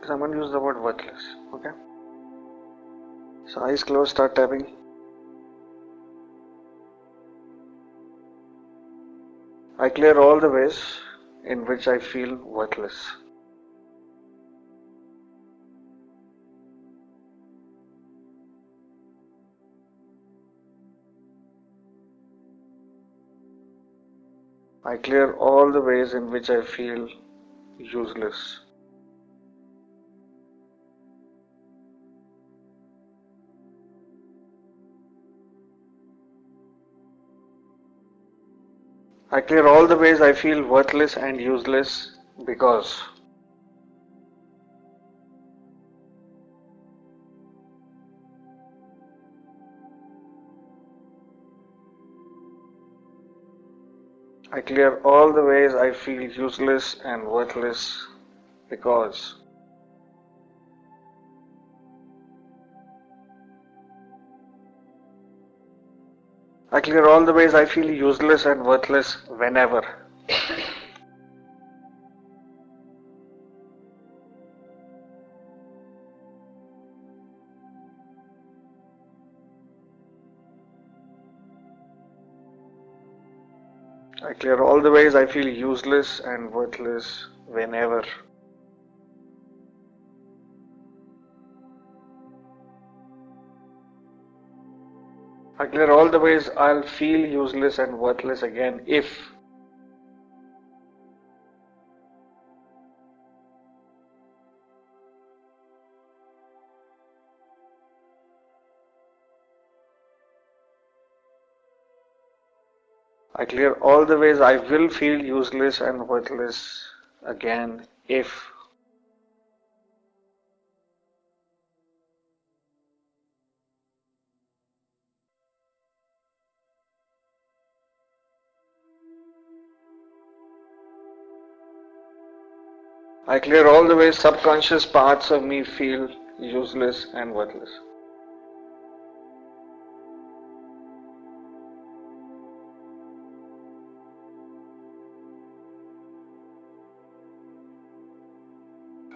So I'm going to use the word worthless. Okay. So eyes closed, start tapping. I clear all the ways in which I feel worthless. I clear all the ways in which I feel useless. I clear all the ways I feel worthless and useless because I clear all the ways I feel useless and worthless because I clear all the ways I feel useless and worthless whenever. I clear all the ways I feel useless and worthless whenever. I clear all the ways I'll feel useless and worthless again if I clear all the ways I will feel useless and worthless again if I clear all the ways subconscious parts of me feel useless and worthless.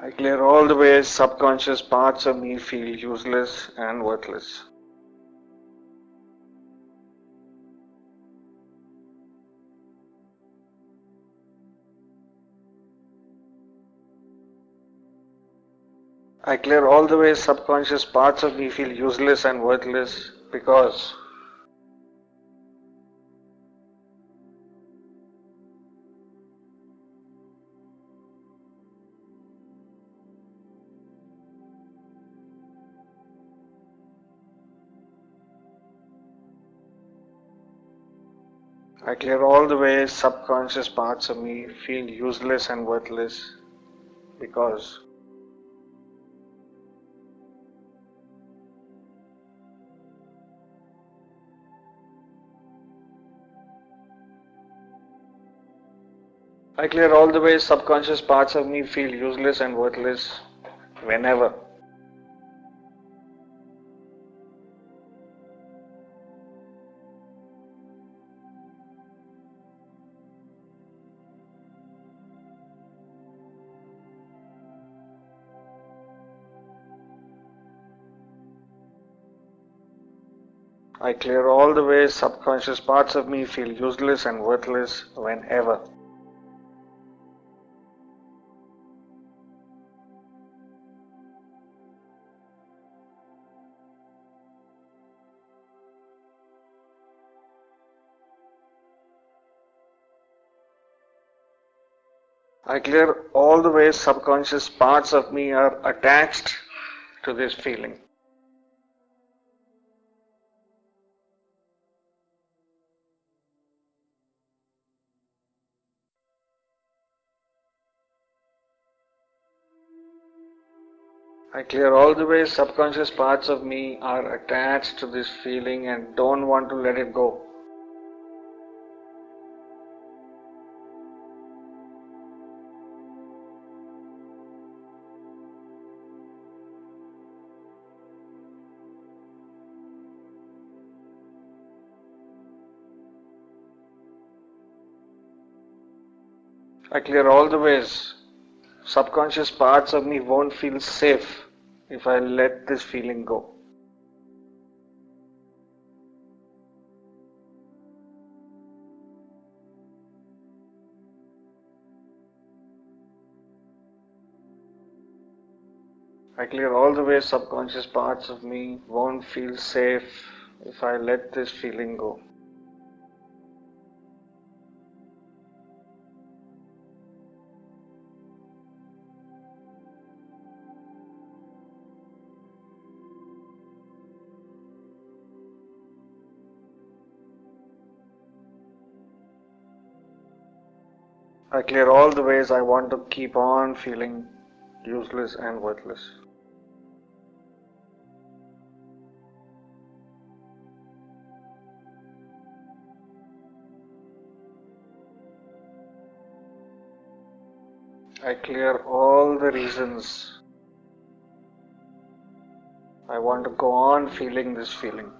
I clear all the ways subconscious parts of me feel useless and worthless. I clear all the ways subconscious parts of me feel useless and worthless because I clear all the ways subconscious parts of me feel useless and worthless because I clear all the ways subconscious parts of me feel useless and worthless whenever I clear all the ways subconscious parts of me feel useless and worthless whenever I clear all the ways subconscious parts of me are attached to this feeling. I clear all the ways subconscious parts of me are attached to this feeling and don't want to let it go. I clear all the ways Subconscious parts of me won't feel safe if I let this feeling go. I clear all the ways subconscious parts of me won't feel safe if I let this feeling go. I clear all the ways I want to keep on feeling useless and worthless. I clear all the reasons I want to go on feeling this feeling.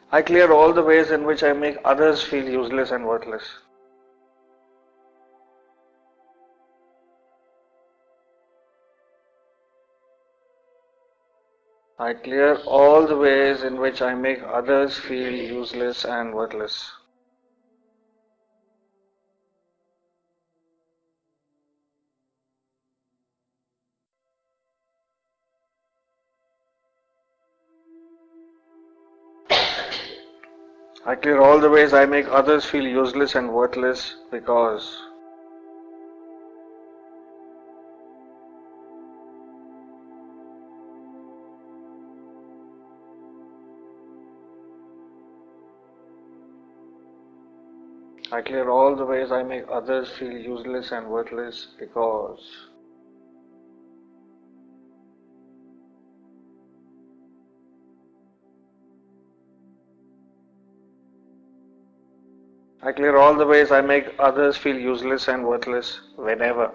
I clear all the ways in which I make others feel useless and worthless. I clear all the ways in which I make others feel useless and worthless. I clear all the ways I make others feel useless and worthless because I clear all the ways I make others feel useless and worthless because I clear all the ways I make others feel useless and worthless whenever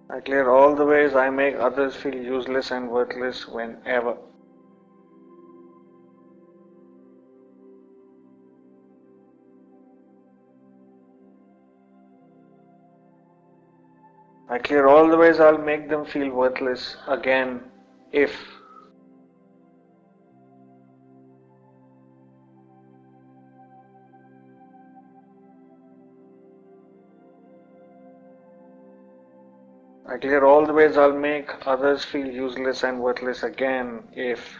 I clear all the ways I make others feel useless and worthless whenever I clear all the ways I'll make them feel worthless again if I clear all the ways I'll make others feel useless and worthless again if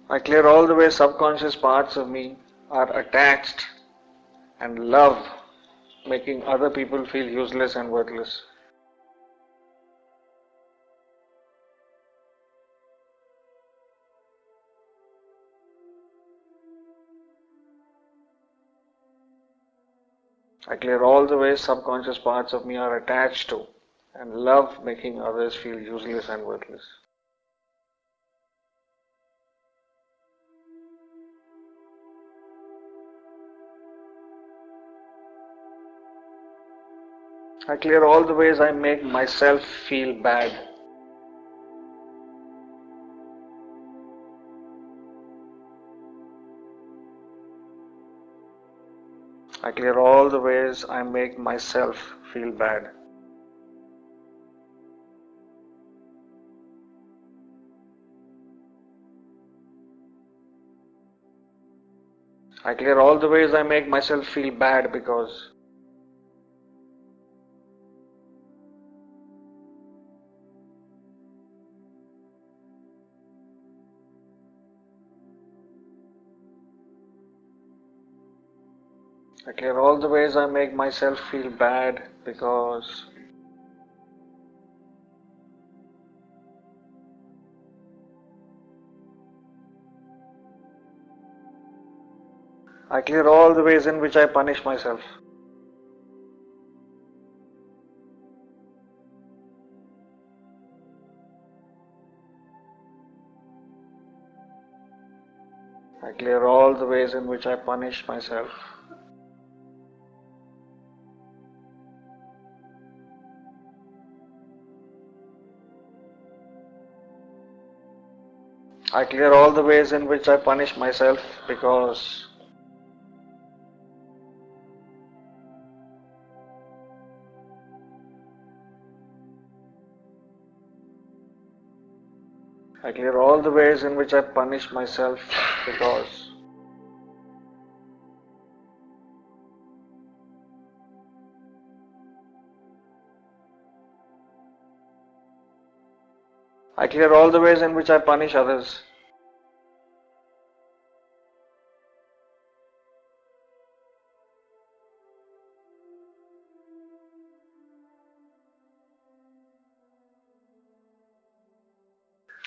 I clear all the ways subconscious parts of me are attached and love making other people feel useless and worthless. I clear all the ways subconscious parts of me are attached to and love making others feel useless and worthless. I clear all the ways I make myself feel bad. I clear all the ways I make myself feel bad. I clear all the ways I make myself feel bad because I clear all the ways I make myself feel bad because I clear all the ways in which I punish myself. I clear all the ways in which I punish myself. I clear all the ways in which I punish myself because I clear all the ways in which I punish myself because I clear all the ways in which I punish others.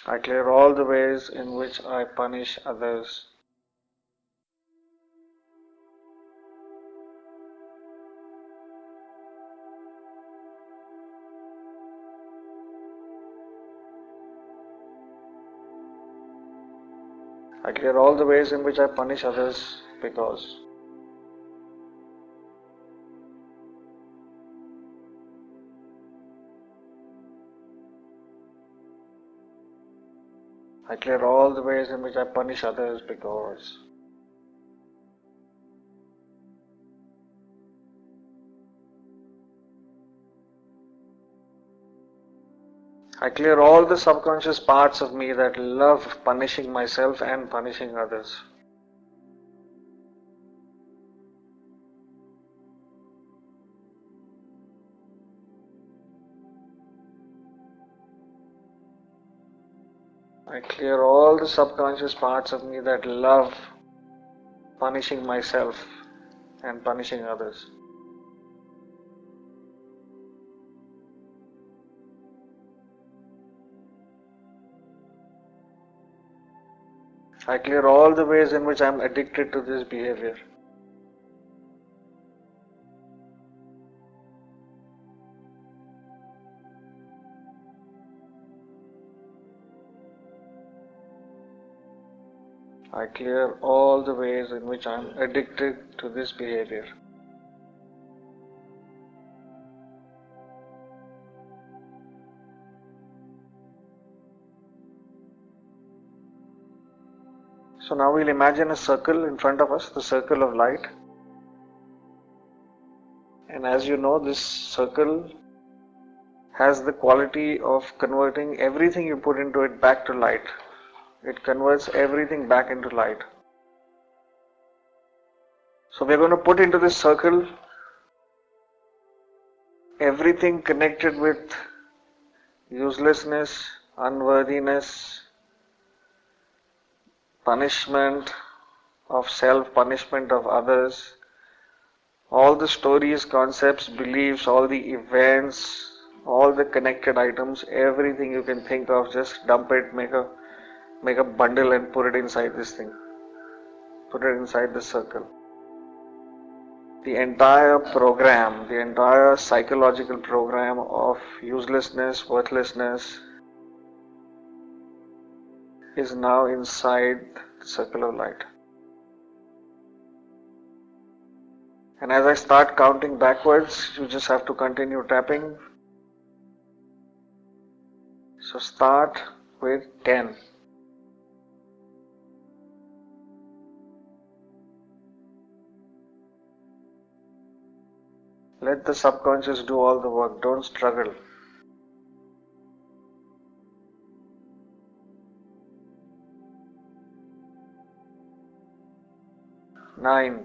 I clear all the ways in which I punish others. I clear all the ways in which I punish others because I clear all the ways in which I punish others because I clear all the subconscious parts of me that love punishing myself and punishing others. I clear all the subconscious parts of me that love punishing myself and punishing others. I clear all the ways in which I am addicted to this behavior. I clear all the ways in which I am addicted to this behavior. So now we'll imagine a circle in front of us, the circle of light. And as you know, this circle has the quality of converting everything you put into it back to light. It converts everything back into light. So we're going to put into this circle everything connected with uselessness, unworthiness, punishment of self, punishment of others, all the stories, concepts, beliefs, all the events, all the connected items, everything you can think of, just dump it, make a bundle and put it inside this thing. Put it inside this circle. The entire program, the entire psychological program of uselessness, worthlessness is now inside the circle of light. And as I start counting backwards, you just have to continue tapping. So start with 10. Let the subconscious do all the work. Don't struggle. 9.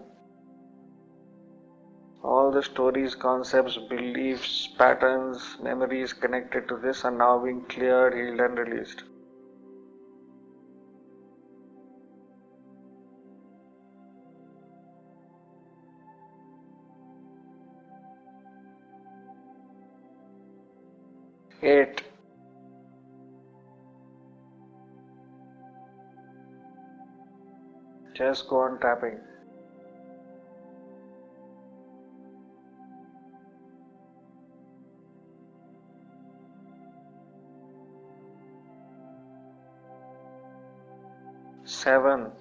All the stories, concepts, beliefs, patterns, memories connected to this are now being cleared, healed and released. 8. Just go on tapping. 7.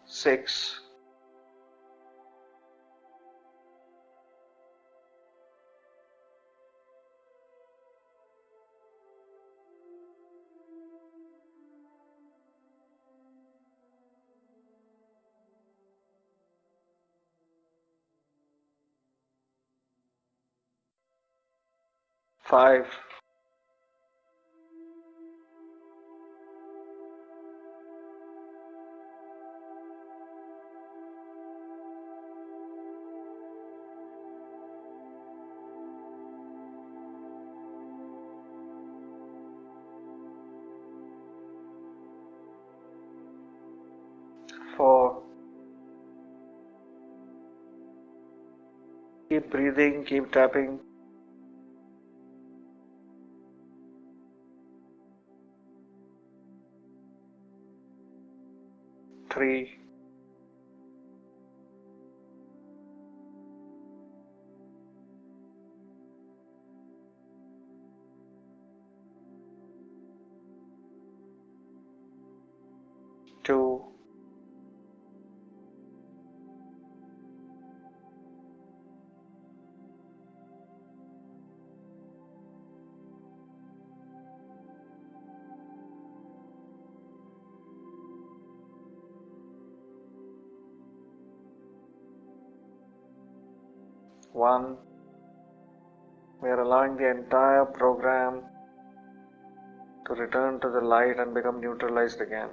6. 5. 4. Keep breathing, keep tapping. 3. 2. 1. We are allowing the entire program to return to the light and become neutralized again.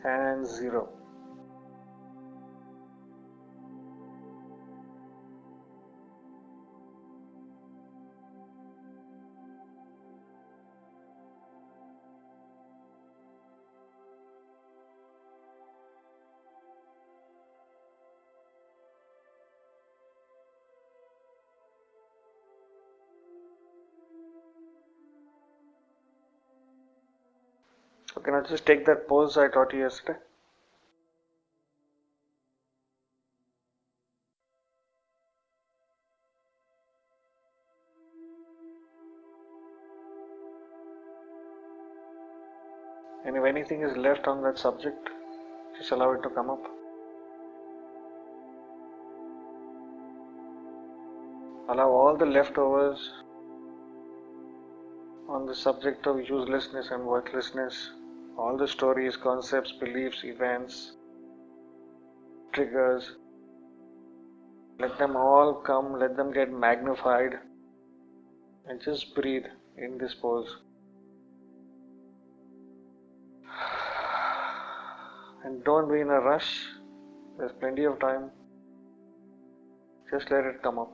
And 0. So can I just take that pose I taught you yesterday? And if anything is left on that subject, just allow it to come up. Allow all the leftovers on the subject of uselessness and worthlessness, all the stories, concepts, beliefs, events, triggers, let them all come, let them get magnified, and just breathe in this pose. And don't be in a rush, there's plenty of time, just let it come up.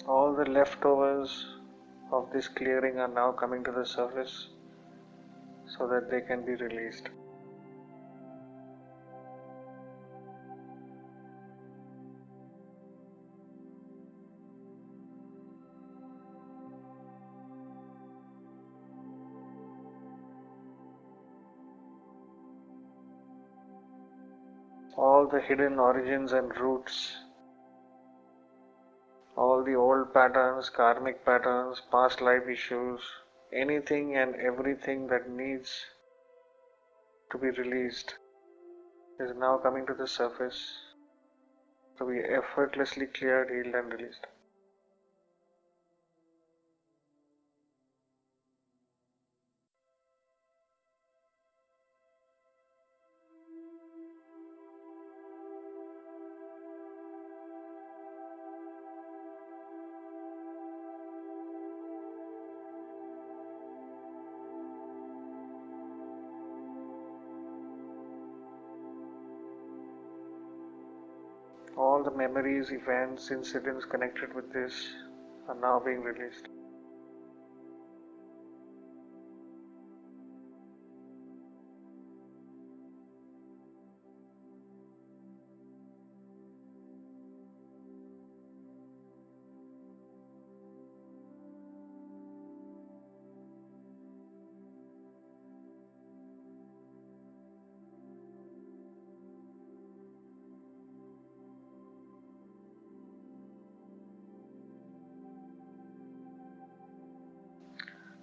All the leftovers of this clearing are now coming to the surface so that they can be released. all the hidden origins and roots, all the old patterns, karmic patterns, past life issues, anything and everything that needs to be released is now coming to the surface to be effortlessly cleared, healed, and released. All the memories, events, incidents connected with this are now being released.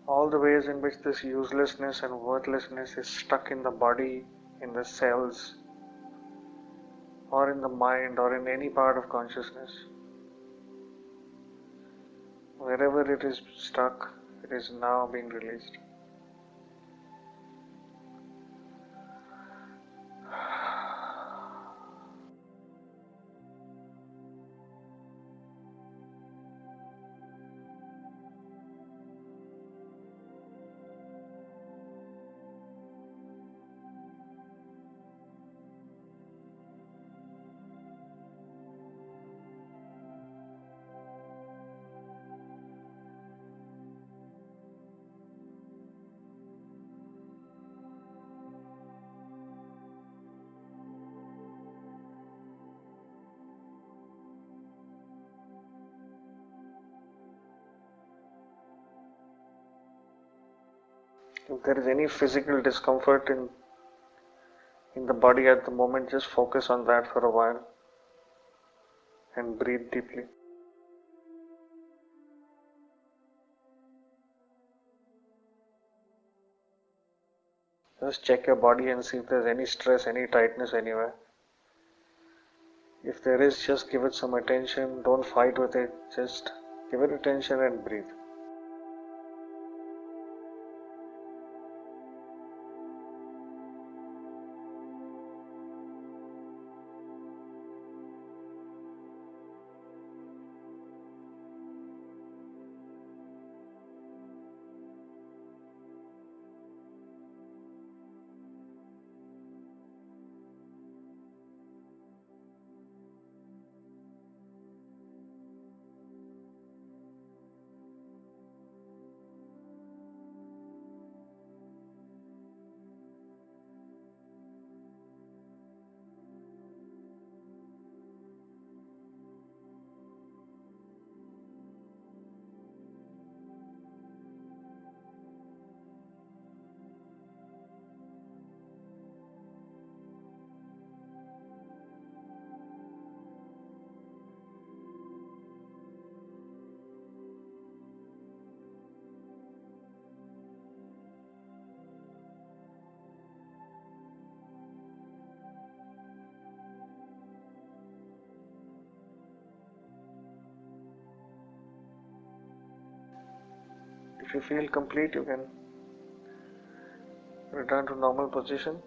All the ways in which this uselessness and worthlessness is stuck in the body, in the cells, or in the mind, or in any part of consciousness. Wherever it is stuck, it is now being released. If there is any physical discomfort in the body at the moment, just focus on that for a while and breathe deeply. Just check your body and see if there's any stress, any tightness anywhere. If there is, just give it some attention. Don't fight with it. Just give it attention and breathe. If you feel complete, you can return to normal position.